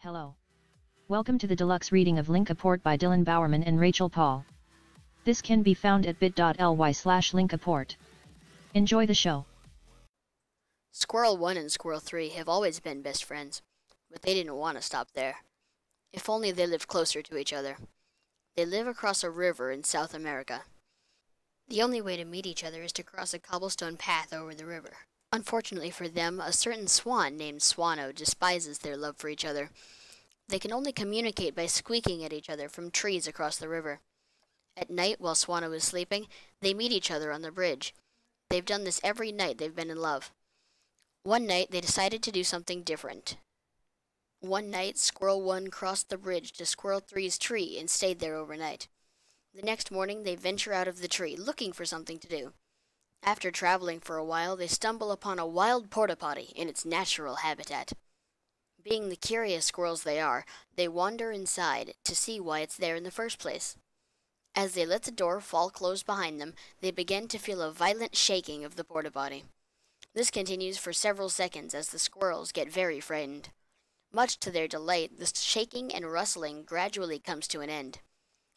Hello. Welcome to the deluxe reading of Lincaport by Dylan Bowerman and Rachel Paul. This can be found at bit.ly/Lincaport. Enjoy the show. Squirrel 1 and Squirrel 3 have always been best friends, but they didn't want to stop there. If only they lived closer to each other. They live across a river in South America. The only way to meet each other is to cross a cobblestone path over the river. Unfortunately for them, a certain swan named Swano despises their love for each other. They can only communicate by squeaking at each other from trees across the river. At night, while Swano is sleeping, they meet each other on the bridge. They've done this every night they've been in love. One night, they decided to do something different. One night, Squirrel 1 crossed the bridge to Squirrel 3's tree and stayed there overnight. The next morning, they venture out of the tree, looking for something to do. After traveling for a while, they stumble upon a wild porta-potty in its natural habitat. Being the curious squirrels they are, they wander inside to see why it's there in the first place. As they let the door fall closed behind them, they begin to feel a violent shaking of the porta-potty. This continues for several seconds as the squirrels get very frightened. Much to their delight, the shaking and rustling gradually comes to an end.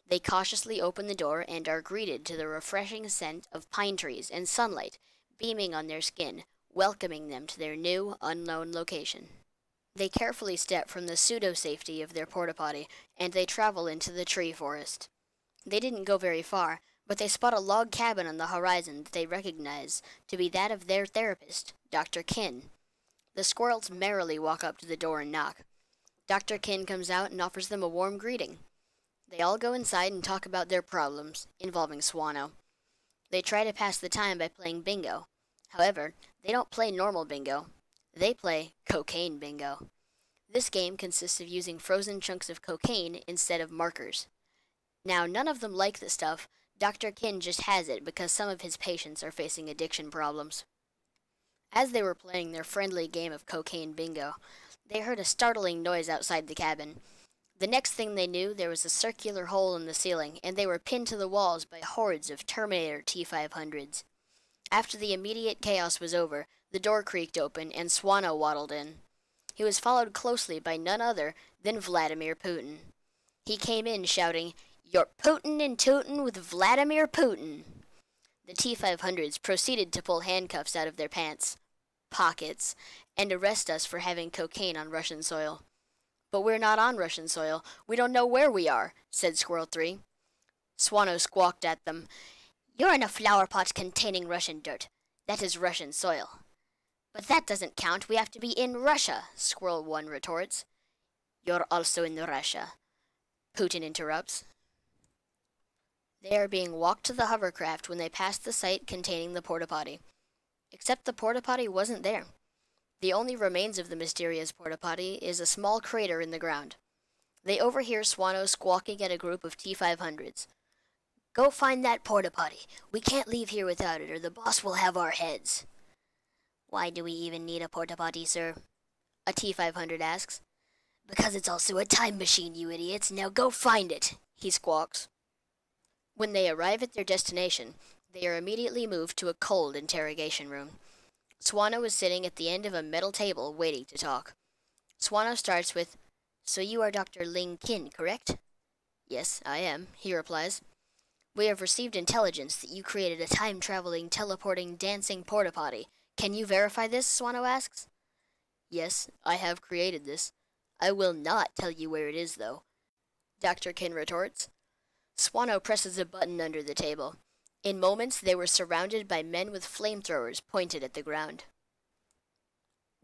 They cautiously open the door and are greeted to the refreshing scent of pine trees and sunlight beaming on their skin, welcoming them to their new, unknown location. They carefully step from the pseudo-safety of their porta-potty, and they travel into the tree forest. They didn't go very far, but they spot a log cabin on the horizon that they recognize to be that of their therapist, Dr. Kin. The squirrels merrily walk up to the door and knock. Dr. Kin comes out and offers them a warm greeting. They all go inside and talk about their problems, involving Swano. They try to pass the time by playing bingo. However, they don't play normal bingo. They play cocaine bingo. This game consists of using frozen chunks of cocaine instead of markers. Now, none of them like the stuff. Dr. Kin just has it because some of his patients are facing addiction problems. As they were playing their friendly game of cocaine bingo, they heard a startling noise outside the cabin. The next thing they knew, there was a circular hole in the ceiling, and they were pinned to the walls by hordes of Terminator T-500s. After the immediate chaos was over, the door creaked open, and Swano waddled in. He was followed closely by none other than Vladimir Putin. He came in shouting, "You're Putin and tootin' with Vladimir Putin!" The T-500s proceeded to pull handcuffs out of their pants, pockets, and arrest us for having cocaine on Russian soil. "But we're not on Russian soil. We don't know where we are," said Squirrel 3. Swano squawked at them, "You're in a flower pot containing Russian dirt. That is Russian soil." "But that doesn't count. We have to be in Russia," Squirrel 1 retorts. "You're also in Russia," Putin interrupts. They are being walked to the hovercraft when they pass the site containing the porta-potty. Except the porta-potty wasn't there. The only remains of the mysterious porta-potty is a small crater in the ground. They overhear Swano squawking at a group of T-500s. "Go find that porta-potty. We can't leave here without it, or the boss will have our heads." "Why do we even need a porta-potty, sir?" a T-500 asks. "Because it's also a time machine, you idiots. Now go find it," he squawks. When they arrive at their destination, they are immediately moved to a cold interrogation room. Swano is sitting at the end of a metal table waiting to talk. Swano starts with, "So you are Dr. Ling Kin, correct?" "Yes, I am," he replies. "We have received intelligence that you created a time-traveling, teleporting, dancing porta-potty. Can you verify this?" Swano asks. "Yes, I have created this. I will not tell you where it is, though," Dr. Kin retorts. Swano presses a button under the table. In moments, they were surrounded by men with flamethrowers pointed at the ground.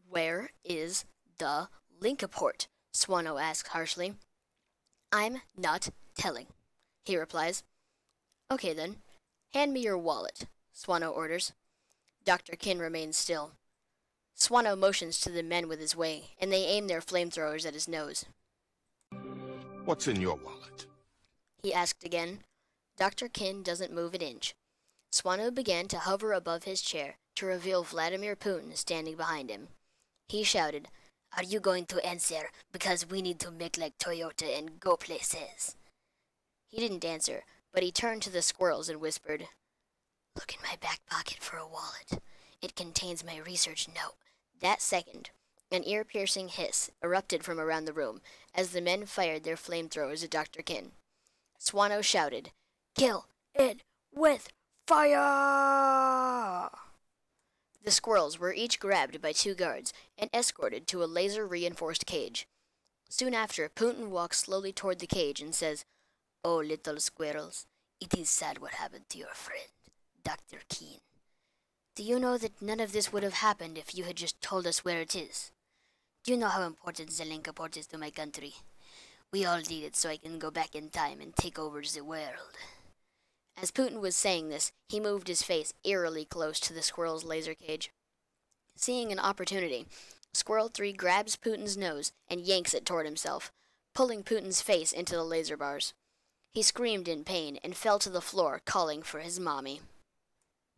"Where is the Lincaport?" Swano asks harshly. "I'm not telling," he replies. "Okay then, hand me your wallet," Swano orders. Dr. Kin remains still. Swano motions to the men with his wing, and they aim their flamethrowers at his nose. "What's in your wallet?" he asked again. Dr. Kin doesn't move an inch. Swano began to hover above his chair to reveal Vladimir Putin standing behind him. He shouted, "Are you going to answer? Because we need to make like Toyota and go places." He didn't answer, but he turned to the squirrels and whispered, "Look in my back pocket for a wallet. It contains my research note." That second, An ear-piercing hiss erupted from around the room as the men fired their flamethrowers at Dr. Kin. Swano shouted, "Kill it with fire!" The squirrels were each grabbed by 2 guards and escorted to a laser-reinforced cage. Soon after, Putin walks slowly toward the cage and says, "Oh, little squirrels, it is sad what happened to your friend, Dr. Keen. Do you know that none of this would have happened if you had just told us where it is? Do you know how important the Lincaport is to my country? We all need it so I can go back in time and take over the world." As Putin was saying this, he moved his face eerily close to the squirrel's laser cage. Seeing an opportunity, Squirrel 3 grabs Putin's nose and yanks it toward himself, pulling Putin's face into the laser bars. He screamed in pain and fell to the floor, calling for his mommy.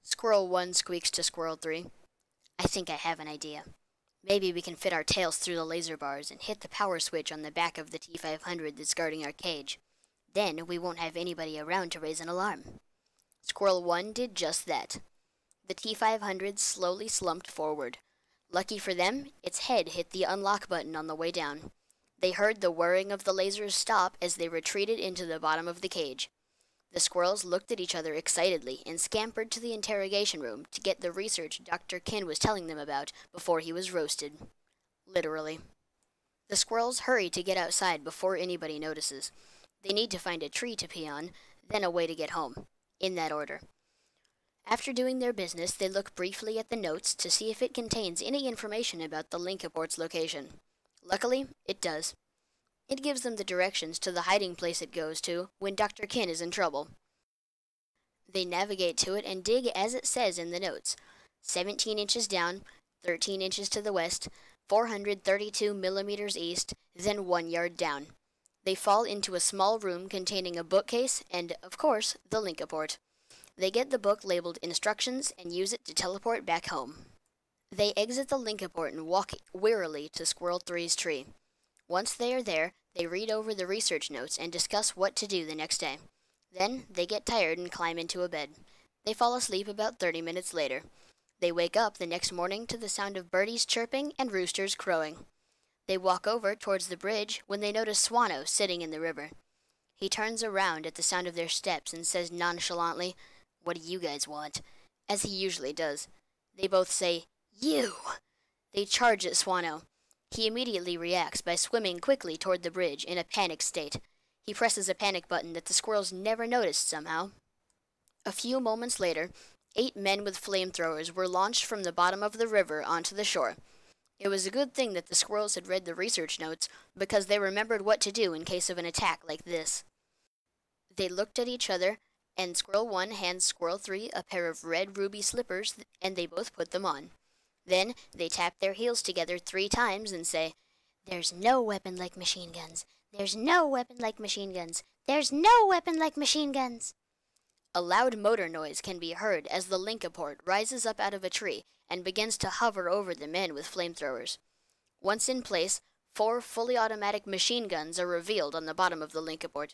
Squirrel 1 squeaks to Squirrel 3, "I think I have an idea. Maybe we can fit our tails through the laser bars and hit the power switch on the back of the T-500 that's guarding our cage. Then we won't have anybody around to raise an alarm." Squirrel 1 did just that. The T-500 slowly slumped forward. Lucky for them, its head hit the unlock button on the way down. They heard the whirring of the lasers stop as they retreated into the bottom of the cage. The squirrels looked at each other excitedly and scampered to the interrogation room to get the research Dr. Kin was telling them about before he was roasted. Literally. The squirrels hurry to get outside before anybody notices. They need to find a tree to pee on, then a way to get home. In that order. After doing their business, they look briefly at the notes to see if it contains any information about the Lincaport's location. Luckily, it does. It gives them the directions to the hiding place it goes to when Dr. Kin is in trouble. They navigate to it and dig as it says in the notes. 17 inches down, 13 inches to the west, 432 millimeters east, then 1 yard down. They fall into a small room containing a bookcase and, of course, the Lincaport. They get the book labeled Instructions and use it to teleport back home. They exit the Lincaport and walk wearily to Squirrel 3's tree. Once they are there, they read over the research notes and discuss what to do the next day. Then, they get tired and climb into a bed. They fall asleep about 30 minutes later. They wake up the next morning to the sound of birdies chirping and roosters crowing. They walk over towards the bridge when they notice Swano sitting in the river. He turns around at the sound of their steps and says nonchalantly, "What do you guys want?" as he usually does. They both say, "You!" They charge at Swano. He immediately reacts by swimming quickly toward the bridge in a panicked state. He presses a panic button that the squirrels never noticed somehow. A few moments later, 8 men with flamethrowers were launched from the bottom of the river onto the shore. It was a good thing that the squirrels had read the research notes, because they remembered what to do in case of an attack like this. They looked at each other, and Squirrel 1 hands Squirrel 3 a pair of red ruby slippers, and they both put them on. Then they tap their heels together 3 times and say, "There's no weapon like machine guns. There's no weapon like machine guns. There's no weapon like machine guns." A loud motor noise can be heard as the Lincaport rises up out of a tree and begins to hover over the men with flamethrowers. Once in place, 4 fully automatic machine guns are revealed on the bottom of the Lincaport.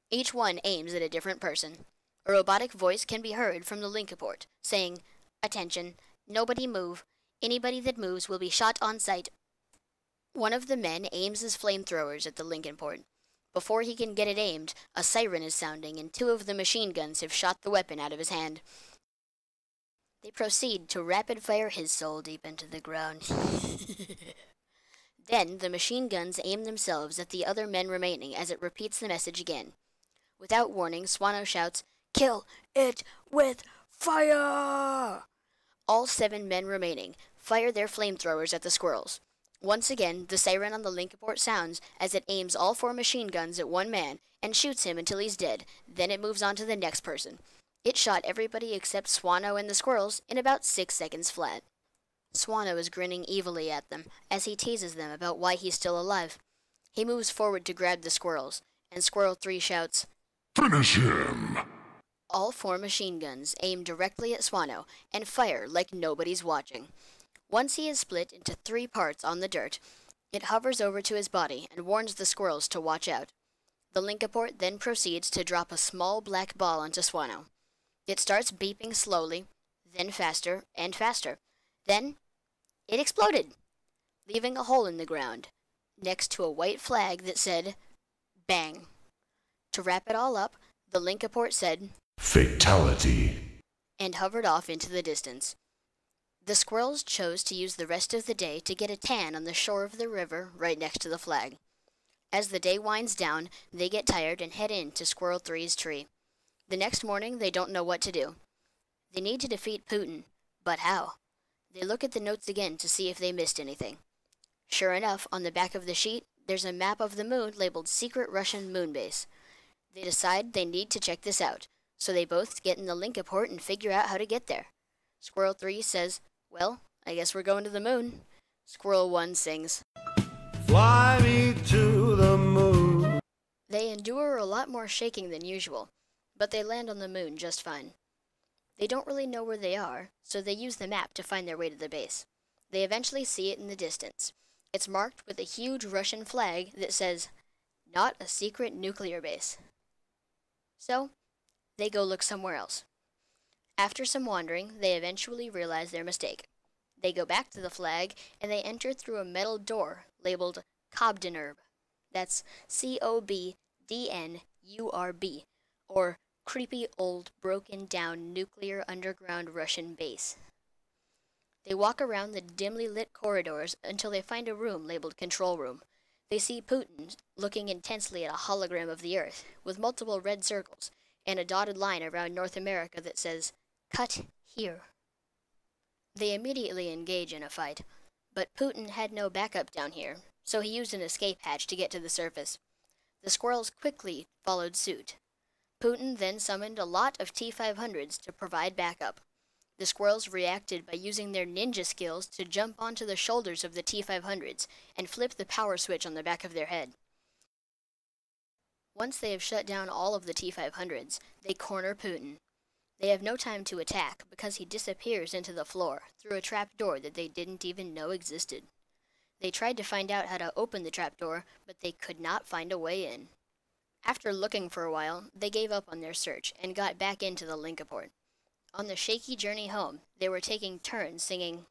Each one aims at a different person. A robotic voice can be heard from the Lincaport, saying, "Attention, nobody move. Anybody that moves will be shot on sight." One of the men aims his flamethrowers at the Lincaport. Before he can get it aimed, a siren is sounding and 2 of the machine guns have shot the weapon out of his hand. They proceed to rapid-fire his soul deep into the ground. Then the machine guns aim themselves at the other men remaining as it repeats the message again. Without warning, Swano shouts, "Kill it with fire!" All 7 men remaining fire their flamethrowers at the squirrels. Once again, the siren on the Lincaport sounds as it aims all 4 machine guns at one man and shoots him until he's dead. Then it moves on to the next person. It shot everybody except Swano and the squirrels in about 6 seconds flat. Swano is grinning evilly at them as he teases them about why he's still alive. He moves forward to grab the squirrels, and Squirrel 3 shouts, Finish him! All 4 machine guns aim directly at Swano and fire like nobody's watching. Once he is split into 3 parts on the dirt, it hovers over to his body and warns the squirrels to watch out. The Lincaport then proceeds to drop a small black ball onto Swano. It starts beeping slowly, then faster and faster. Then, it exploded! leaving a hole in the ground, next to a white flag that said, "Bang." To wrap it all up, the Lincaport said, Fatality. and hovered off into the distance. The squirrels chose to use the rest of the day to get a tan on the shore of the river right next to the flag. As the day winds down, they get tired and head in to Squirrel 3's tree. The next morning, they don't know what to do. They need to defeat Putin, but how? They look at the notes again to see if they missed anything. Sure enough, on the back of the sheet, there's a map of the moon labeled Secret Russian Moon Base. They decide they need to check this out, so they both get in the Lincaport and figure out how to get there. Squirrel 3 says, "Well, I guess we're going to the moon." Squirrel 1 sings, "Fly me to the moon." They endure a lot more shaking than usual, but they land on the moon just fine. They don't really know where they are, so they use the map to find their way to the base. They eventually see it in the distance. It's marked with a huge Russian flag that says, "Not a secret nuclear base." So, they go look somewhere else. After some wandering, they eventually realize their mistake. They go back to the flag, and they enter through a metal door labeled Cobdenurb. That's Cobdnurb, or creepy old broken down nuclear underground Russian base. They walk around the dimly lit corridors until they find a room labeled Control Room. They see Putin looking intensely at a hologram of the Earth with multiple red circles and a dotted line around North America that says, "Cut here." They immediately engage in a fight, but Putin had no backup down here, so he used an escape hatch to get to the surface. The squirrels quickly followed suit. Putin then summoned a lot of T-500s to provide backup. The squirrels reacted by using their ninja skills to jump onto the shoulders of the T-500s and flip the power switch on the back of their head. Once they have shut down all of the T-500s, they corner Putin. They have no time to attack because he disappears into the floor through a trap door that they didn't even know existed. They tried to find out how to open the trap door, but they could not find a way in. After looking for a while, they gave up on their search and got back into the Lincaport. On the shaky journey home, they were taking turns singing,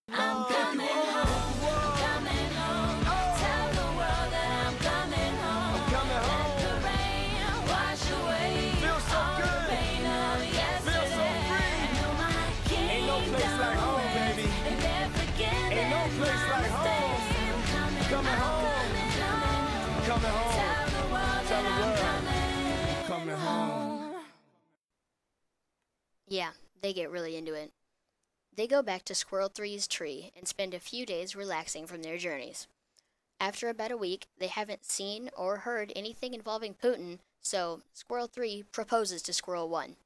I'm coming home, coming home. Tell the world that I'm coming home. I'm coming home. Let the rain wash away. Feels so good. Pain of yesterday. Feels so free. Ain't no place like home, baby. Ain't no place like home. Coming home. Coming home. Tell the world I'm coming home. Yeah, they get really into it. They go back to Squirrel 3's tree and spend a few days relaxing from their journeys. After about a week, they haven't seen or heard anything involving Putin, so Squirrel 3 proposes to Squirrel 1.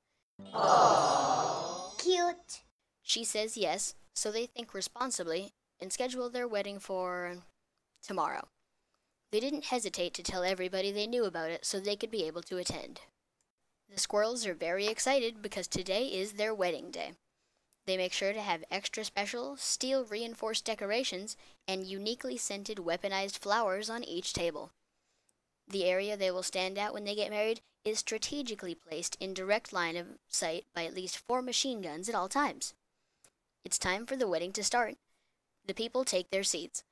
Aww. Cute. She says yes, so they think responsibly and schedule their wedding for tomorrow. They didn't hesitate to tell everybody they knew about it so they could be able to attend. The squirrels are very excited because today is their wedding day. They make sure to have extra special, steel-reinforced decorations and uniquely scented weaponized flowers on each table. The area they will stand at when they get married is strategically placed in direct line of sight by at least 4 machine guns at all times. It's time for the wedding to start. The people take their seats.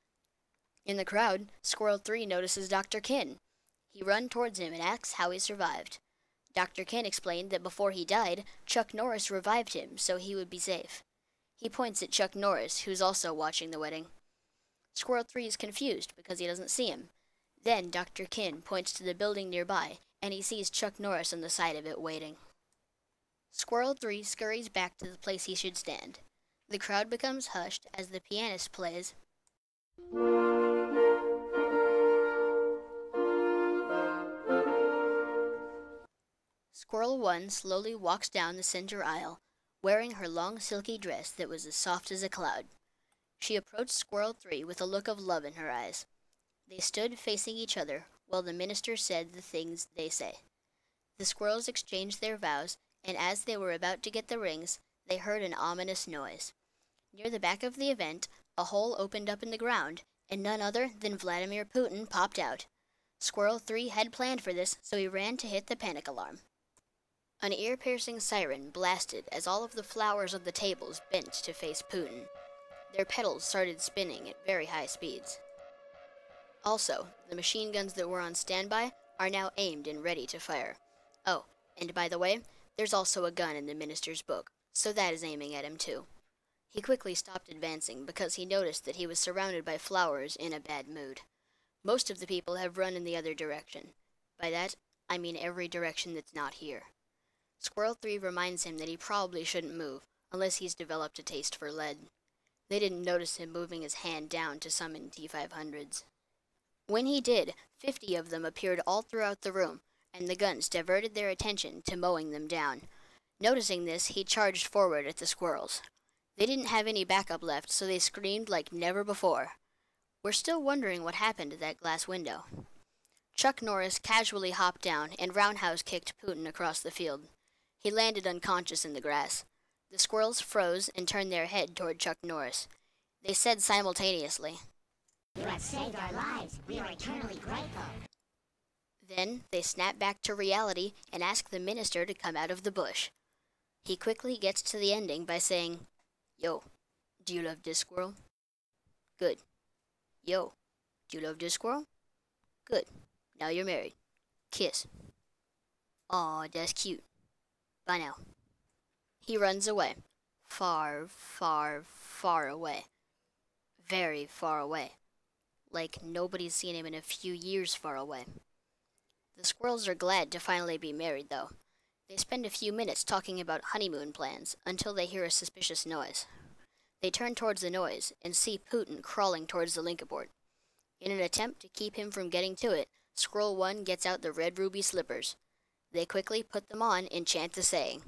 In the crowd, Squirrel 3 notices Dr. Kin. He runs towards him and asks how he survived. Dr. Kin explained that before he died, Chuck Norris revived him so he would be safe. He points at Chuck Norris, who's also watching the wedding. Squirrel 3 is confused because he doesn't see him. Then Dr. Kin points to the building nearby, and he sees Chuck Norris on the side of it waiting. Squirrel 3 scurries back to the place he should stand. The crowd becomes hushed as the pianist plays. Squirrel 1 slowly walks down the center aisle, wearing her long silky dress that was as soft as a cloud. She approached Squirrel 3 with a look of love in her eyes. They stood facing each other while the minister said the things they say. The squirrels exchanged their vows, and as they were about to get the rings, they heard an ominous noise. Near the back of the event, a hole opened up in the ground, and none other than Vladimir Putin popped out. Squirrel 3 had planned for this, so he ran to hit the panic alarm. An ear-piercing siren blasted as all of the flowers on the tables bent to face Putin. Their pedals started spinning at very high speeds. Also, the machine guns that were on standby are now aimed and ready to fire. Oh, and by the way, there's also a gun in the minister's book, so that is aiming at him too. He quickly stopped advancing because he noticed that he was surrounded by flowers in a bad mood. Most of the people have run in the other direction. By that, I mean every direction that's not here. Squirrel 3 reminds him that he probably shouldn't move, unless he's developed a taste for lead. They didn't notice him moving his hand down to summon T-500s. When he did, 50 of them appeared all throughout the room, and the guns diverted their attention to mowing them down. Noticing this, he charged forward at the squirrels. They didn't have any backup left, so they screamed like never before. We're still wondering what happened to that glass window. Chuck Norris casually hopped down and roundhouse kicked Putin across the field. He landed unconscious in the grass. The squirrels froze and turned their head toward Chuck Norris. They said simultaneously, "You have saved our lives. We are eternally grateful." Then they snap back to reality and ask the minister to come out of the bush. He quickly gets to the ending by saying, "Yo, do you love this squirrel? Good. Yo, do you love this squirrel? Good. Now you're married. Kiss. Aw, that's cute. Bye now." He runs away. Far, far, far away. Very far away. Like nobody's seen him in a few years far away. The squirrels are glad to finally be married, though. They spend a few minutes talking about honeymoon plans until they hear a suspicious noise. They turn towards the noise and see Putin crawling towards the Lincaport. In an attempt to keep him from getting to it, Squirrel 1 gets out the red ruby slippers. They quickly put them on and chant the saying.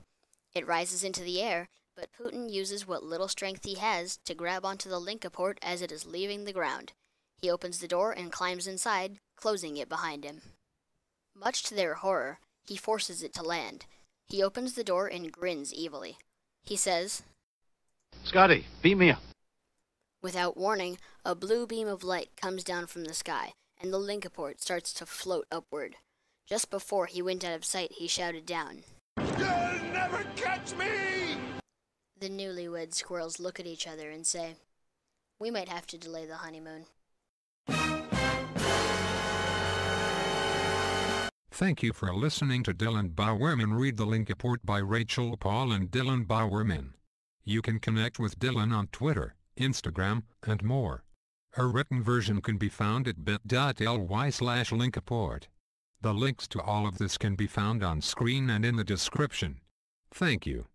It rises into the air, but Putin uses what little strength he has to grab onto the Lincaport as it is leaving the ground. He opens the door and climbs inside, closing it behind him. Much to their horror, he forces it to land. He opens the door and grins evilly. He says, "Scotty, beat me up." Without warning, a blue beam of light comes down from the sky, and the Lincaport starts to float upward. Just before he went out of sight, he shouted down, You'll never catch me! The newlywed squirrels look at each other and say, "We might have to delay the honeymoon." Thank you for listening to Dylan Bowerman Read the Lincaport by Rachel Paul and Dylan Bowerman. You can connect with Dylan on Twitter, Instagram, and more. A written version can be found at bit.ly/Lincaport. The links to all of this can be found on screen and in the description. Thank you.